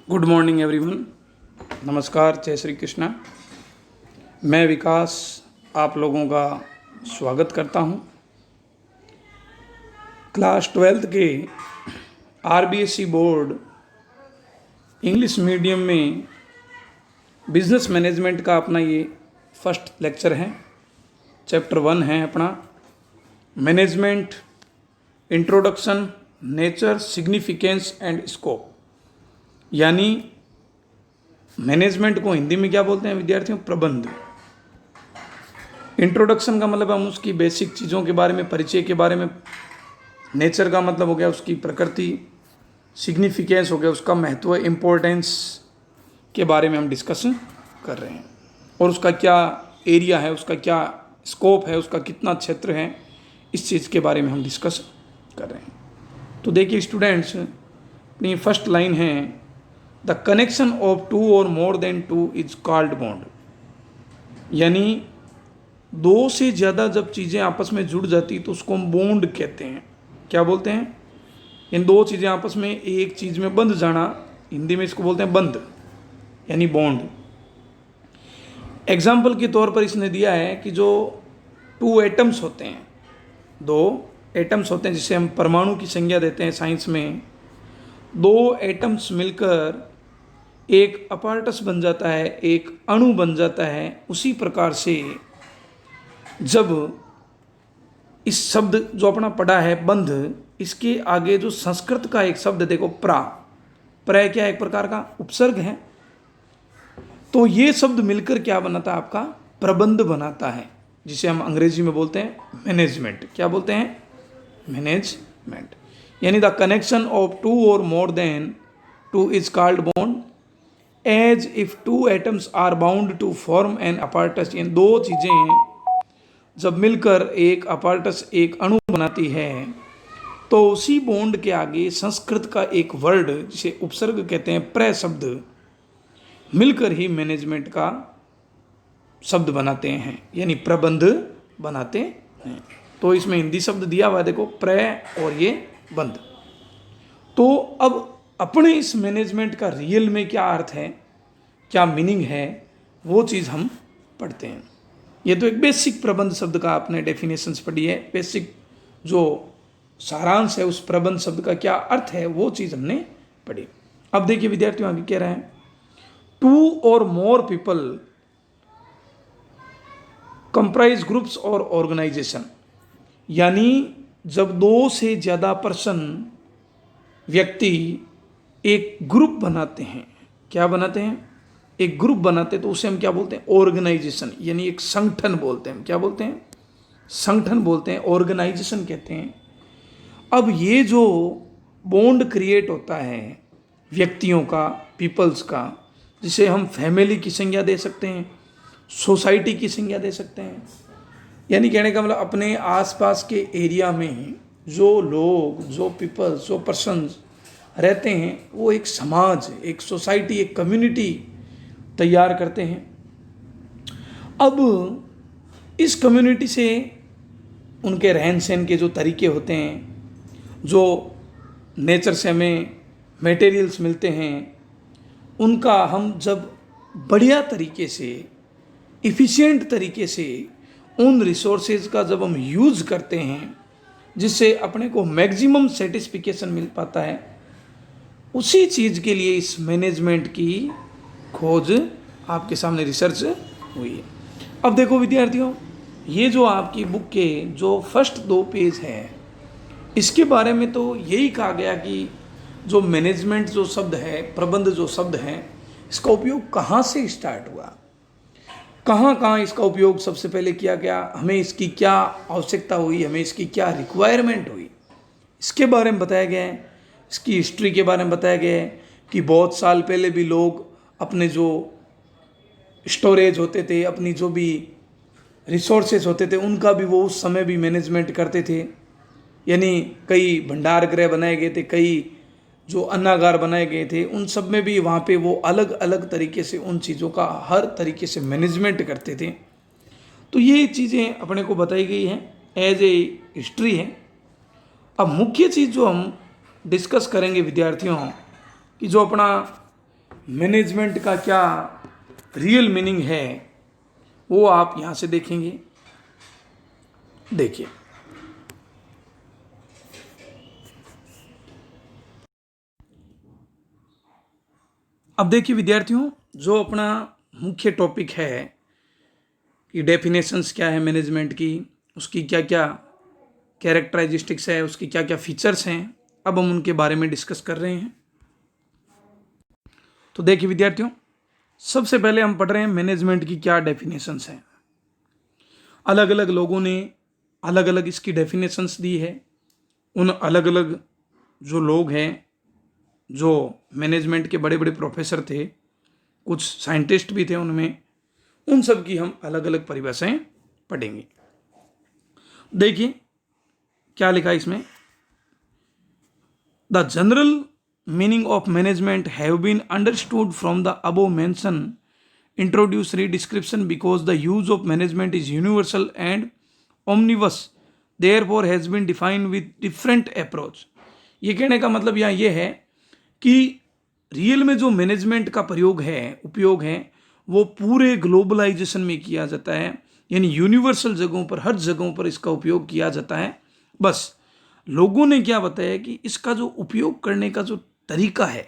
Good morning everyone. नमस्कार, जय श्री कृष्णा। मैं विकास आप लोगों का स्वागत करता हूं। क्लास 12th के आरबीएसई बोर्ड इंग्लिश मीडियम में बिजनेस मैनेजमेंट का अपना ये फर्स्ट लेक्चर है। चैप्टर 1 है अपना management, introduction, nature, significance and scope. यानी मैनेजमेंट को हिंदी में क्या बोलते हैं विद्यार्थियों? प्रबंध। इंट्रोडक्शन का मतलब हम उसकी बेसिक चीज़ों के बारे में, परिचय के बारे में। नेचर का मतलब हो गया उसकी प्रकृति। सिग्निफिकेंस हो गया उसका महत्व, इम्पोर्टेंस के बारे में हम डिस्कशन कर रहे हैं। और उसका क्या एरिया है, उसका क्या स्कोप है, उसका कितना क्षेत्र है, इस चीज़ के बारे में हम डिस्कस कर रहे हैं। तो देखिए स्टूडेंट्स, अपनी फर्स्ट लाइन है, the connection of two or more than two is called bond. यानी दो से ज़्यादा जब चीज़ें आपस में जुड़ जाती तो उसको हम बॉन्ड कहते हैं। क्या बोलते हैं? इन दो चीज़ें आपस में एक चीज़ में बंध जाना, हिंदी में इसको बोलते हैं बंध, यानी बॉन्ड। एग्जाम्पल के तौर पर इसने दिया है कि जो टू एटम्स होते हैं, दो एटम्स होते हैं जिसे हम परमाणु की संज्ञा देते हैं साइंस में। दो एटम्स मिलकर एक अपार्टस बन जाता है, एक अणु बन जाता है। उसी प्रकार से जब इस शब्द जो अपना पढ़ा है बंध, इसके आगे जो संस्कृत का एक शब्द देखो प्रा, प्र क्या एक प्रकार का उपसर्ग है। तो ये शब्द मिलकर क्या बनाता है? आपका प्रबंध बनाता है, जिसे हम अंग्रेजी में बोलते हैं मैनेजमेंट। क्या बोलते हैं? मैनेजमेंट। यानी the connection of two or more than two is called bond as if two atoms are bound to form an apparatus. इन दो चीज़ें जब मिलकर एक अपार्टस, एक अणु बनाती है, तो उसी बॉन्ड के आगे संस्कृत का एक वर्ड जिसे उपसर्ग कहते हैं, प्र शब्द, मिलकर ही मैनेजमेंट का शब्द बनाते हैं, यानी प्रबंध बनाते हैं। तो इसमें हिंदी शब्द दिया हुआ है देखो, प्र और ये बंध। तो अब अपने इस मैनेजमेंट का रियल में क्या अर्थ है, क्या मीनिंग है, वो चीज़ हम पढ़ते हैं। ये तो एक बेसिक प्रबंध शब्द का आपने डेफिनेशंस पढ़ी है, बेसिक जो सारांश है उस प्रबंध शब्द का क्या अर्थ है वो चीज़ हमने पढ़ी। अब देखिए विद्यार्थियों आगे कह रहे हैं, to or more people comprise groups और ऑर्गेनाइजेशन। यानी जब दो से ज़्यादा पर्सन, व्यक्ति एक ग्रुप बनाते हैं, क्या बनाते हैं? एक ग्रुप बनाते हैं, तो उसे हम क्या बोलते हैं? ऑर्गेनाइजेशन, यानी एक संगठन बोलते हैं। क्या बोलते हैं? संगठन बोलते हैं, ऑर्गेनाइजेशन कहते हैं। अब ये जो बॉन्ड क्रिएट होता है व्यक्तियों का, पीपल्स का, जिसे हम फैमिली की संज्ञा दे सकते हैं, सोसाइटी की संज्ञा दे सकते हैं। यानी कहने का मतलब अपने आसपास के एरिया में जो लोग, जो पीपल्स, जो पर्सन्स रहते हैं, वो एक समाज, एक सोसाइटी, एक कम्युनिटी तैयार करते हैं। अब इस कम्युनिटी से उनके रहन सहन के जो तरीके होते हैं, जो नेचर से हमें मटेरियल्स मिलते हैं, उनका हम जब बढ़िया तरीके से, इफ़िशिएंट तरीके से उन रिसोर्सेज का जब हम यूज़ करते हैं, जिससे अपने को मैक्सिमम सेटिस्फिकेशन मिल पाता है, उसी चीज़ के लिए इस मैनेजमेंट की खोज आपके सामने रिसर्च हुई है। अब देखो विद्यार्थियों, ये जो आपकी बुक के जो फर्स्ट 2 पेज हैं, इसके बारे में तो यही कहा गया कि जो मैनेजमेंट जो शब्द है, प्रबंध जो शब्द है, इसका उपयोग कहाँ से स्टार्ट हुआ, कहाँ कहाँ इसका उपयोग सबसे पहले किया गया, हमें इसकी क्या आवश्यकता हुई, हमें इसकी क्या रिक्वायरमेंट हुई, इसके बारे में बताया गया है। इसकी हिस्ट्री के बारे में बताया गया है कि बहुत साल पहले भी लोग अपने जो स्टोरेज होते थे, अपनी जो भी रिसोर्सेज होते थे, उनका भी वो उस समय भी मैनेजमेंट करते थे। यानी कई भंडार गृह बनाए गए थे, कई जो अन्नागार बनाए गए थे, उन सब में भी वहाँ पे वो अलग अलग तरीके से उन चीज़ों का हर तरीके से मैनेजमेंट करते थे। तो ये चीज़ें अपने को बताई गई हैं, एज ए हिस्ट्री है। अब मुख्य चीज़ जो हम डिस्कस करेंगे विद्यार्थियों, कि जो अपना मैनेजमेंट का क्या रियल मीनिंग है वो आप यहां से देखेंगे। देखिए, अब देखिए विद्यार्थियों, जो अपना मुख्य टॉपिक है कि डेफिनेशंस क्या है मैनेजमेंट की, उसकी क्या क्या कैरेक्टरिस्टिक्स है, उसकी क्या क्या फीचर्स हैं, अब हम उनके बारे में डिस्कस कर रहे हैं। तो देखिए विद्यार्थियों, सबसे पहले हम पढ़ रहे हैं मैनेजमेंट की क्या डेफिनेशंस हैं। अलग अलग लोगों ने अलग अलग इसकी डेफिनेशंस दी है। उन अलग अलग जो लोग हैं, जो मैनेजमेंट के बड़े बड़े प्रोफेसर थे, कुछ साइंटिस्ट भी थे उनमें, उन सब की हम अलग अलग परिभाषाएं पढ़ेंगे। देखिए क्या लिखा है इसमें। The general meaning of management have been understood from the above mentioned introductory description because the use of management is universal and omnibus, therefore has been defined with different approach। ये कहने का मतलब यहाँ ये है कि रियल में जो मैनेजमेंट का प्रयोग है, उपयोग है, वो पूरे ग्लोबलाइजेशन में किया जाता है, यानी यूनिवर्सल जगहों पर, हर जगहों पर इसका उपयोग किया जाता है। बस लोगों ने क्या बताया कि इसका जो उपयोग करने का जो तरीका है,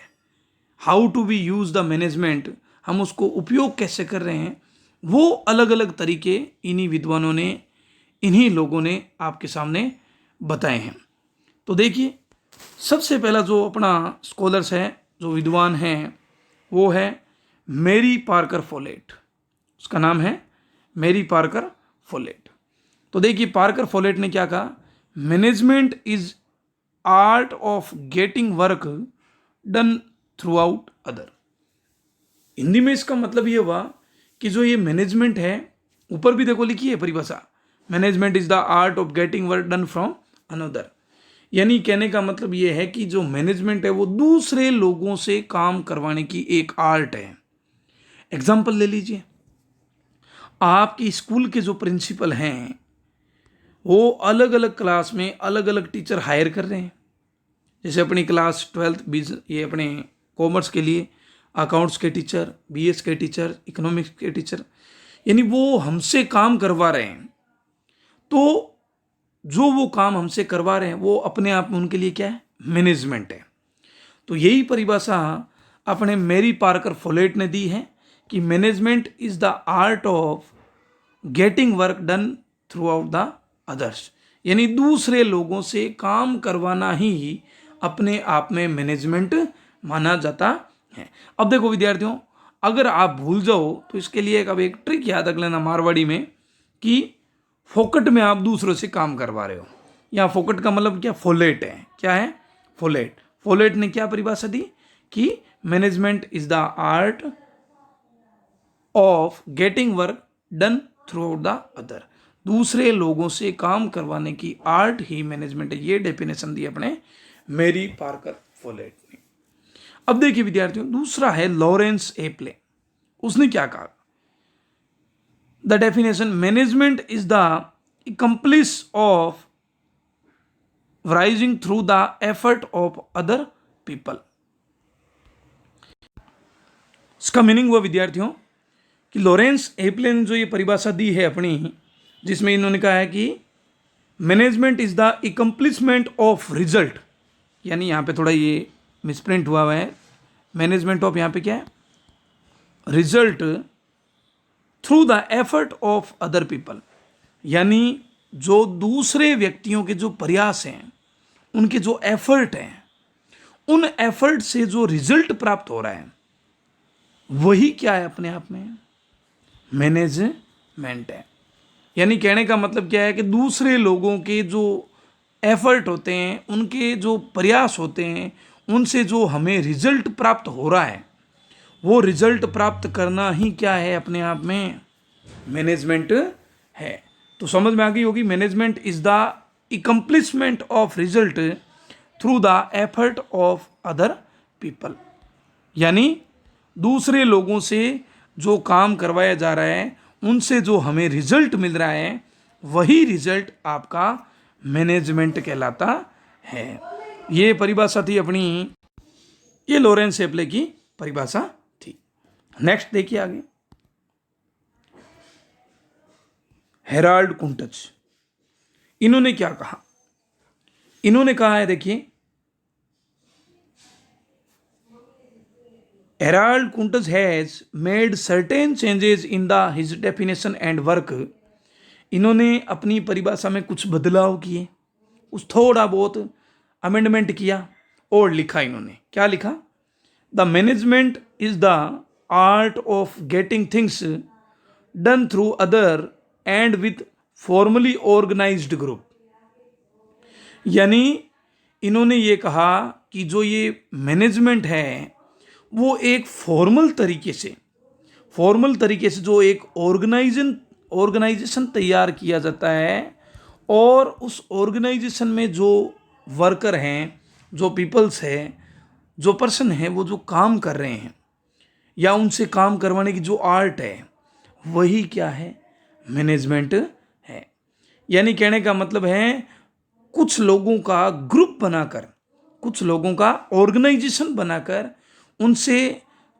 how to be use the management, हम उसको उपयोग कैसे कर रहे हैं, वो अलग अलग तरीके इन्हीं विद्वानों ने, इन्हीं लोगों ने आपके सामने बताए हैं। तो देखिए, सबसे पहला जो अपना स्कॉलर्स है, जो विद्वान हैं, वो है मैरी पार्कर फोलेट। उसका नाम है मैरी पार्कर फोलेट। तो देखिए पार्कर फोलेट ने क्या कहा, management is art of getting work done through out other. Hindi में इसका मतलब ये हुआ कि जो ये मैनेजमेंट है, ऊपर भी देखो लिखी है परिभाषा, management is the art of getting work done from another. यानी कहने का मतलब ये है कि जो मैनेजमेंट है वो दूसरे लोगों से काम करवाने की एक आर्ट है। एग्जाम्पल ले लीजिए, आपकी स्कूल के जो प्रिंसिपल हैं वो अलग अलग क्लास में अलग अलग टीचर हायर कर रहे हैं। जैसे अपनी क्लास 12th ये अपने कॉमर्स के लिए अकाउंट्स के टीचर, बीएस के टीचर, इकोनॉमिक्स के टीचर, यानी वो हमसे काम करवा रहे हैं। तो जो वो काम हमसे करवा रहे हैं वो अपने आप में उनके लिए क्या है, मैनेजमेंट है। तो यही परिभाषा अपने मैरी पार्कर फोलेट ने दी है कि management is the art of getting work done through out the others, यानी दूसरे लोगों से काम करवाना ही अपने आप में मैनेजमेंट माना जाता है। अब देखो विद्यार्थियों, अगर आप भूल जाओ तो इसके लिए अब एक ट्रिक याद रख लेना मारवाड़ी में, कि फोकट में आप दूसरों से काम करवा रहे हो। यहाँ फोकट का मतलब क्या, फोलेट है। क्या है, फोलेट। फोलेट ने क्या परिभाषा दी कि management is the art of getting work done through out the other, दूसरे लोगों से काम करवाने की आर्ट ही मैनेजमेंट है। ये डेफिनेशन दी अपने मैरी पार्कर फोलेट ने। अब देखिए विद्यार्थियों, दूसरा है लॉरेंस एप्ले। उसने क्या कहा, the definition management is the accomplice of rising through the effort of other people. इसका मीनिंग हुआ विद्यार्थियों कि लॉरेंस एप्ले ने जो ये परिभाषा दी है अपनी, जिसमें इन्होंने कहा है कि management is the accomplishment of result, यानी यहाँ पे थोड़ा ये मिसप्रिंट हुआ है, मैनेजमेंट ऑफ यहाँ पे क्या है, result through the effort of other people, यानी जो दूसरे व्यक्तियों के जो प्रयास हैं, उनके जो एफर्ट हैं, उन एफर्ट से जो रिजल्ट प्राप्त हो रहा है वही क्या है, अपने आप में मैनेजमेंट है। यानी कहने का मतलब क्या है कि दूसरे लोगों के जो एफर्ट होते हैं, उनके जो प्रयास होते हैं, उनसे जो हमें रिजल्ट प्राप्त हो रहा है, वो रिजल्ट प्राप्त करना ही क्या है, अपने आप में मैनेजमेंट है। तो समझ में आ गई होगी, management is the accomplishment of result through the effort of other people, यानी दूसरे लोगों से जो काम करवाया जा रहा है, उनसे जो हमें रिजल्ट मिल रहा है, वही रिजल्ट आपका मैनेजमेंट कहलाता है। ये परिभाषा थी अपनी, ये लॉरेंस एप्ले की परिभाषा नेक्स्ट देखिए आगे, हेराल्ड कुंटज, इन्होंने क्या कहा? इन्होंने कहा है, देखिए, Harold Koontz has made certain changes in the his definition and work. इन्होंने अपनी परिभाषा में कुछ बदलाव किए, कुछ थोड़ा बहुत अमेंडमेंट किया और लिखा। इन्होंने क्या लिखा? The management is the art of getting things done through other and with formally organised group. यानी इन्होंने ये कहा कि जो ये मैनेजमेंट है वो एक फॉर्मल तरीके से जो एक ऑर्गेनाइजेशन तैयार किया जाता है, और उस ऑर्गेनाइजेशन में जो वर्कर हैं, जो पीपल्स हैं, जो पर्सन हैं, वो जो काम कर रहे हैं या उनसे काम करवाने की जो आर्ट है, वही क्या है? मैनेजमेंट है। यानी कहने का मतलब है, कुछ लोगों का ग्रुप बनाकर, कुछ लोगों का ऑर्गेनाइजेशन बनाकर उनसे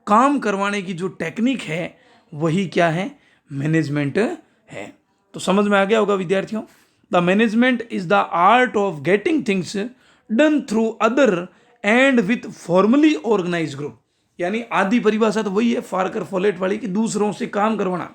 काम करवाने की जो टेक्निक है, वही क्या है? मैनेजमेंट है। तो समझ में आ गया होगा विद्यार्थियों। The management is the art of getting things done through other and with formally organise group. यानी आधी परिभाषा तो वही है फार्कर फॉलेट वाली, कि दूसरों से काम करवाना।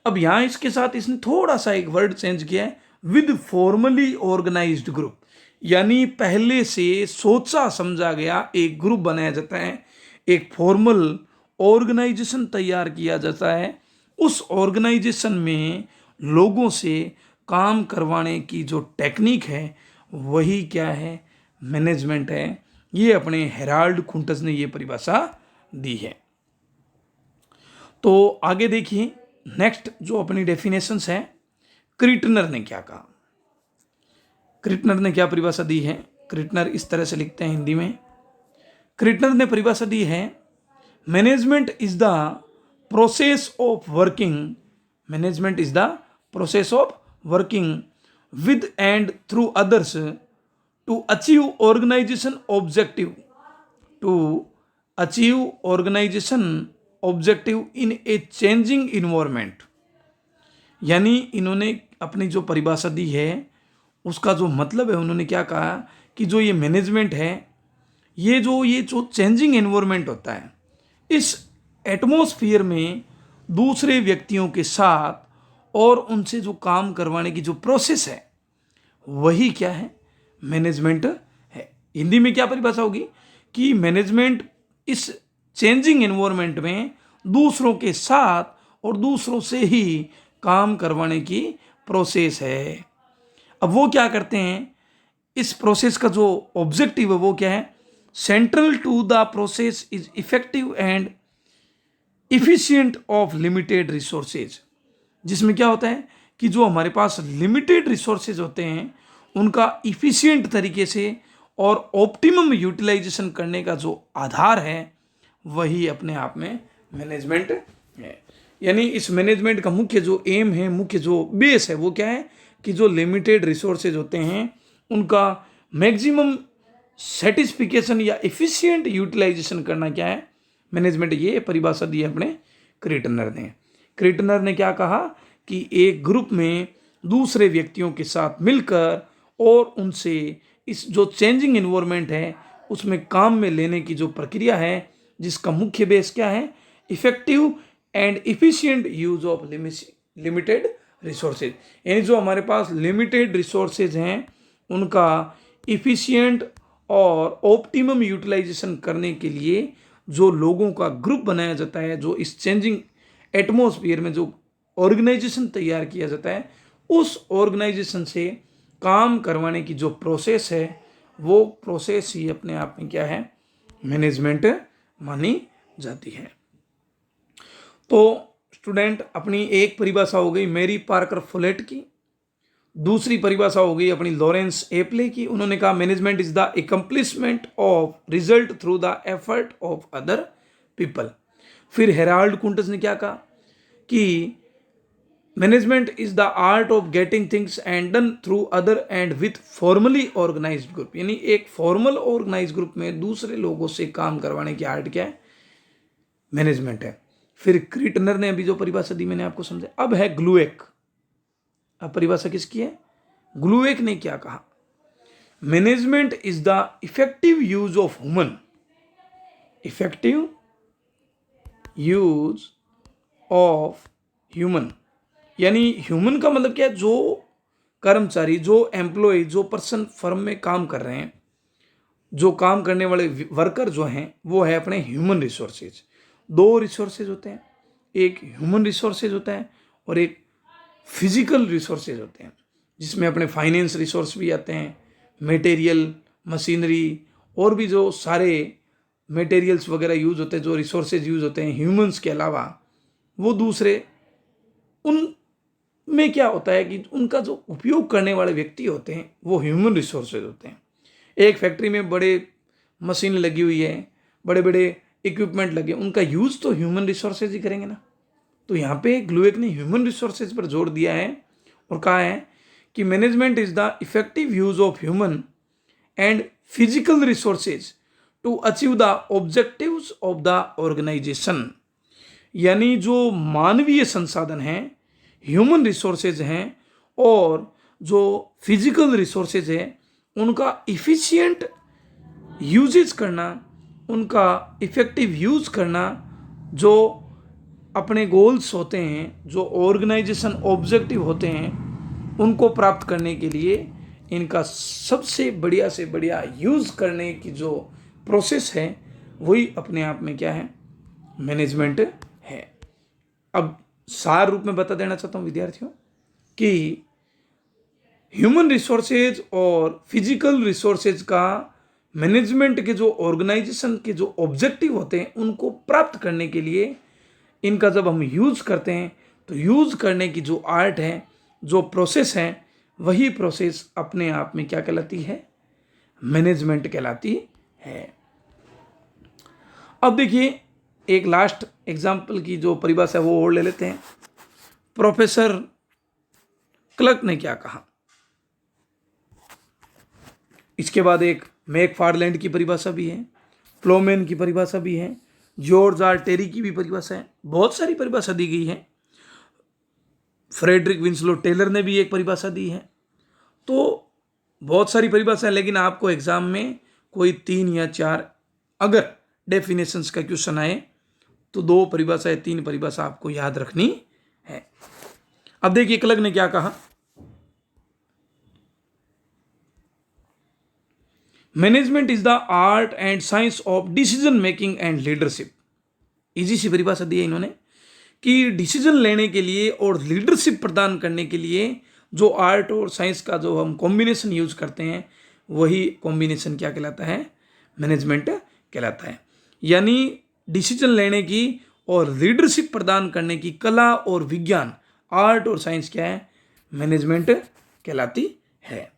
अब यहां इसके साथ इसने थोड़ा सा एक वर्ड चेंज किया है, विद फॉर्मली ऑर्गेनाइज्ड ग्रुप। यानी पहले से सोचा समझा गया एक ग्रुप बनाया जाता है, एक फॉर्मल ऑर्गेनाइजेशन तैयार किया जाता है। उस ऑर्गेनाइजेशन में लोगों से काम करवाने की जो टेक्निक है, वही क्या है? मैनेजमेंट है। ये अपने हेराल्ड कुंटज ने ये परिभाषा दी है। तो आगे देखिए, नेक्स्ट जो अपनी डेफिनेशंस है, क्रिटनर ने क्या कहा? क्रिटनर ने क्या परिभाषा दी है? क्रिटनर इस तरह से लिखते हैं हिंदी में। क्रिटनर ने परिभाषा दी है, management is the process of working, management is the process of working with and through others to achieve organisation objective, to achieve organisation objective in a changing environment. यानी इन्होंने अपनी जो परिभाषा दी है, उसका जो मतलब है, उन्होंने क्या कहा कि जो ये मैनेजमेंट है, ये जो चेंजिंग एनवायरनमेंट होता है, इस एटमॉस्फेयर में दूसरे व्यक्तियों के साथ और उनसे जो काम करवाने की जो प्रोसेस है, वही क्या है? मैनेजमेंट है। हिंदी में क्या परिभाषा होगी कि मैनेजमेंट इस चेंजिंग एनवायरनमेंट में दूसरों के साथ और दूसरों से ही काम करवाने की प्रोसेस है। अब वो क्या करते हैं? इस प्रोसेस का जो ऑब्जेक्टिव है वो क्या है? Central to the process is effective and efficient of limited resources. जिसमें क्या होता है कि जो हमारे पास लिमिटेड रिसोर्सेज होते हैं, उनका इफिशिएंट तरीके से और ऑप्टिमम यूटिलाइजेशन करने का जो आधार है, वही अपने आप में मैनेजमेंट है। यानी इस मैनेजमेंट का मुख्य जो एम है, मुख्य जो बेस है, वो क्या है कि जो लिमिटेड रिसोर्सेज होते हैं, उनका मैक्सिमम सेटिस्फिकेशन या एफिशिएंट यूटिलाइजेशन करना क्या है? मैनेजमेंट। ये परिभाषा दी है अपने क्रिटनर ने। क्रिटनर ने क्या कहा कि एक ग्रुप में दूसरे व्यक्तियों के साथ मिलकर और उनसे इस जो चेंजिंग इन्वायरमेंट है, उसमें काम में लेने की जो प्रक्रिया है, जिसका मुख्य बेस क्या है? Effective and efficient use of limited resources. यानी जो हमारे पास लिमिटेड रिसोर्सेज हैं, उनका इफिशिएंट और ऑप्टिमम यूटिलाइजेशन करने के लिए जो लोगों का ग्रुप बनाया जाता है, जो इस चेंजिंग एटमॉस्फेयर में जो ऑर्गेनाइजेशन तैयार किया जाता है, उस ऑर्गेनाइजेशन से काम करवाने की जो प्रोसेस है, वो प्रोसेस ही अपने आप में क्या है? मैनेजमेंट मानी जाती है। तो स्टूडेंट, अपनी एक परिभाषा हो गई मैरी पार्कर फोलेट की, दूसरी परिभाषा हो गई अपनी लॉरेंस एप्ले की। उन्होंने कहा management is the accomplishment of result through the effort of other people. फिर हेराल्ड कुंटज ने क्या कहा कि management is the art of getting things and done through other and with formally organised group. यानी एक फॉर्मल ऑर्गेनाइज ग्रुप में दूसरे लोगों से काम करवाने की आर्ट क्या है? मैनेजमेंट है। फिर क्रिटनर ने अभी जो परिभाषा दी मैंने आपको समझा। अब है ग्लूएक। अब परिभाषा किसकी है? ग्लूएक ने क्या कहा? Management is the effective use of human, effective use of human, यानी ह्यूमन का मतलब क्या है? जो कर्मचारी, जो एम्प्लॉय, जो पर्सन फर्म में काम कर रहे हैं, जो काम करने वाले वर्कर जो हैं, वो है अपने ह्यूमन रिसोर्सेज। दो रिसोर्सेज होते हैं, एक ह्यूमन रिसोर्सेज होता है और एक फिजिकल रिसोर्सेज होते हैं, जिसमें अपने फाइनेंस रिसोर्स भी आते हैं, मटेरियल, मशीनरी और भी जो सारे मटेरियल्स वगैरह यूज होते हैं, जो रिसोर्सेज यूज होते हैं ह्यूमंस के अलावा, वो दूसरे उनमें क्या होता है कि उनका जो उपयोग करने वाले व्यक्ति होते हैं वो ह्यूमन रिसोर्सेज होते हैं। एक फैक्ट्री में बड़े मशीन लगी हुई है, बड़े बड़े इक्विपमेंट लगे, उनका यूज तो ह्यूमन रिसोर्सेज ही करेंगे ना। तो यहाँ पे ग्लूएक ने ह्यूमन रिसोर्सेज पर जोर दिया है और कहा है कि management is the effective use of human and physical resources to achieve the objectives of the organisation. यानी जो मानवीय संसाधन हैं, ह्यूमन रिसोर्सेज हैं, और जो फिजिकल रिसोर्सेज है, उनका इफिशिएंट यूजेज करना, उनका इफेक्टिव यूज करना, जो अपने गोल्स होते हैं, जो ऑर्गेनाइजेशन ऑब्जेक्टिव होते हैं, उनको प्राप्त करने के लिए इनका सबसे बढ़िया से बढ़िया यूज करने की जो प्रोसेस है, वही अपने आप में क्या है? मैनेजमेंट है। अब सार रूप में बता देना चाहता हूँ विद्यार्थियों कि ह्यूमन रिसोर्सेज और फिजिकल रिसोर्सेज का मैनेजमेंट के जो ऑर्गेनाइजेशन के जो ऑब्जेक्टिव होते हैं, उनको प्राप्त करने के लिए इनका जब हम यूज करते हैं, तो यूज करने की जो आर्ट है, जो प्रोसेस है, वही प्रोसेस अपने आप में क्या कहलाती है? मैनेजमेंट कहलाती है। अब देखिए, एक लास्ट एग्जाम्पल की जो परिभाषा है वो और ले लेते हैं। प्रोफेसर क्लर्क ने क्या कहा? इसके बाद एक मैकफार्लैंड की परिभाषा भी है, प्लोमेन की परिभाषा भी है, जॉर्ज आर टेरी की भी परिभाषा है, बहुत सारी परिभाषा दी गई है। फ्रेडरिक विंसलो टेलर ने भी एक परिभाषा दी है। तो बहुत सारी परिभाषा है, लेकिन आपको एग्जाम में कोई 3 या 4 अगर डेफिनेशंस का क्वेश्चन आए तो 2 परिभाषा या 3 परिभाषा आपको याद रखनी है। अब देखिए क्लर्क ने क्या कहा? Management is the art and science of decision making and leadership. Easy सी परिभाषा दी है इन्होंने कि डिसीजन लेने के लिए और लीडरशिप प्रदान करने के लिए जो आर्ट और साइंस का जो हम कॉम्बिनेशन यूज करते हैं, वही कॉम्बिनेशन क्या कहलाता है? मैनेजमेंट कहलाता है। यानी डिसीजन लेने की और लीडरशिप प्रदान करने की कला और विज्ञान, आर्ट और साइंस क्या है? मैनेजमेंट कहलाती है।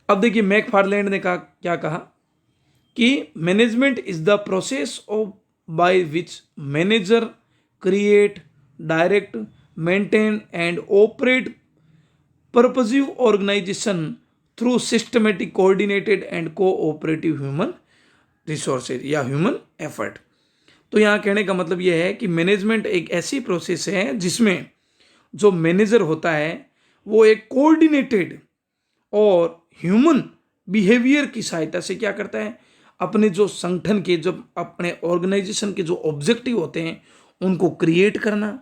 अब देखिए मैकफार्लैंड ने क्या कहा कि management is the process of by which manager create, direct, maintain and operate purposive organisation through systematic, coordinated and cooperative human resources या ह्यूमन एफर्ट। तो यहाँ कहने का मतलब यह है कि मैनेजमेंट एक ऐसी प्रोसेस है जिसमें जो मैनेजर होता है वो एक कोऑर्डिनेटेड और ह्यूमन बिहेवियर की सहायता से क्या करता है? अपने जो संगठन के, जब अपने ऑर्गेनाइजेशन के जो ऑब्जेक्टिव होते हैं, उनको क्रिएट करना,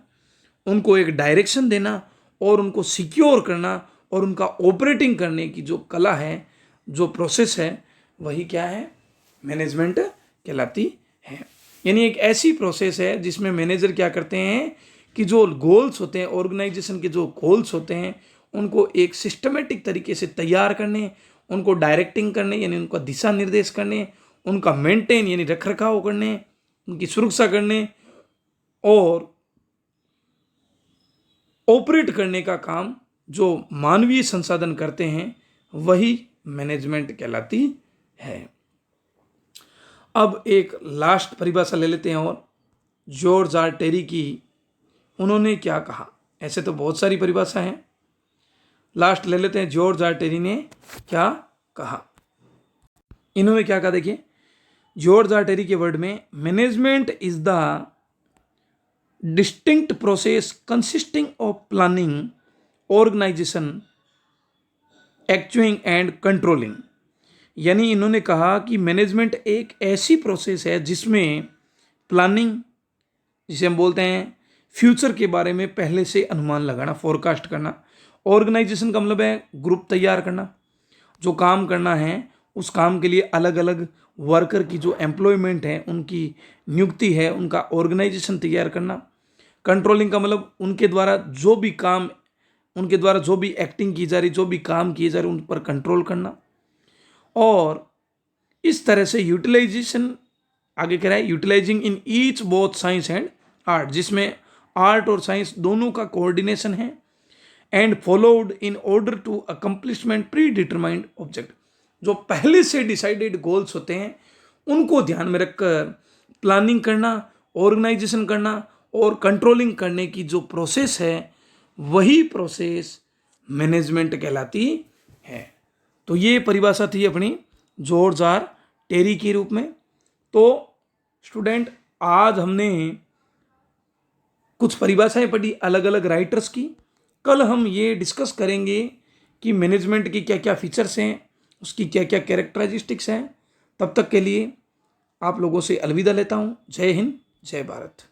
उनको एक डायरेक्शन देना और उनको सिक्योर करना और उनका ऑपरेटिंग करने की जो कला है, जो प्रोसेस है, वही क्या है? मैनेजमेंट कहलाती है। यानी एक ऐसी प्रोसेस है जिसमें मैनेजर क्या करते हैं कि जो गोल्स होते हैं, ऑर्गेनाइजेशन के जो गोल्स होते हैं, उनको एक सिस्टमेटिक तरीके से तैयार करने, उनको डायरेक्टिंग करने यानी उनका दिशा निर्देश करने, उनका मेंटेन यानी रखरखाव करने, उनकी सुरक्षा करने और ऑपरेट करने का काम जो मानवीय संसाधन करते हैं, वही मैनेजमेंट कहलाती है। अब एक लास्ट परिभाषा ले लेते हैं और जॉर्ज आर टेरी की, उन्होंने क्या कहा? ऐसे तो बहुत सारी परिभाषा हैं, लास्ट ले लेते हैं जॉर्ज आर टेरी ने क्या कहा। इन्होंने क्या कहा देखिए, जॉर्ज आर टेरी के वर्ड में, management is the distinct process consisting of planning, organization, actuating and controlling. यानी इन्होंने कहा कि मैनेजमेंट एक ऐसी प्रोसेस है जिसमें प्लानिंग, जिसे हम बोलते हैं फ्यूचर के बारे में पहले से अनुमान लगाना, फोरकास्ट करना। ऑर्गेनाइजेशन का मतलब है ग्रुप तैयार करना, जो काम करना है उस काम के लिए अलग अलग वर्कर की जो एम्प्लॉयमेंट है उनकी नियुक्ति है, उनका ऑर्गेनाइजेशन तैयार करना। कंट्रोलिंग का मतलब उनके द्वारा जो भी काम, उनके द्वारा जो भी एक्टिंग की जा रही, जो भी काम किए जा रहे उन पर कंट्रोल करना। और इस तरह से यूटिलाइजेशन, आगे कह रहा है utilising in each both science and art, जिसमें आर्ट और साइंस दोनों का कोऑर्डिनेशन है। And followed in order to accomplishment predetermined object, जो पहले से डिसाइडेड गोल्स होते हैं उनको ध्यान में रखकर प्लानिंग करना, ऑर्गेनाइजेशन करना और कंट्रोलिंग करने की जो प्रोसेस है वही प्रोसेस मैनेजमेंट कहलाती है। तो ये परिभाषा थी अपनी जॉर्ज आर टेरी के रूप में। तो स्टूडेंट, आज हमने कुछ परिभाषाएं पढ़ी अलग अलग राइटर्स की। कल हम ये डिस्कस करेंगे कि मैनेजमेंट की क्या क्या फीचर्स हैं, उसकी क्या क्या कैरेक्टरिस्टिक्स हैं। तब तक के लिए आप लोगों से अलविदा लेता हूँ। जय हिंद, जय भारत।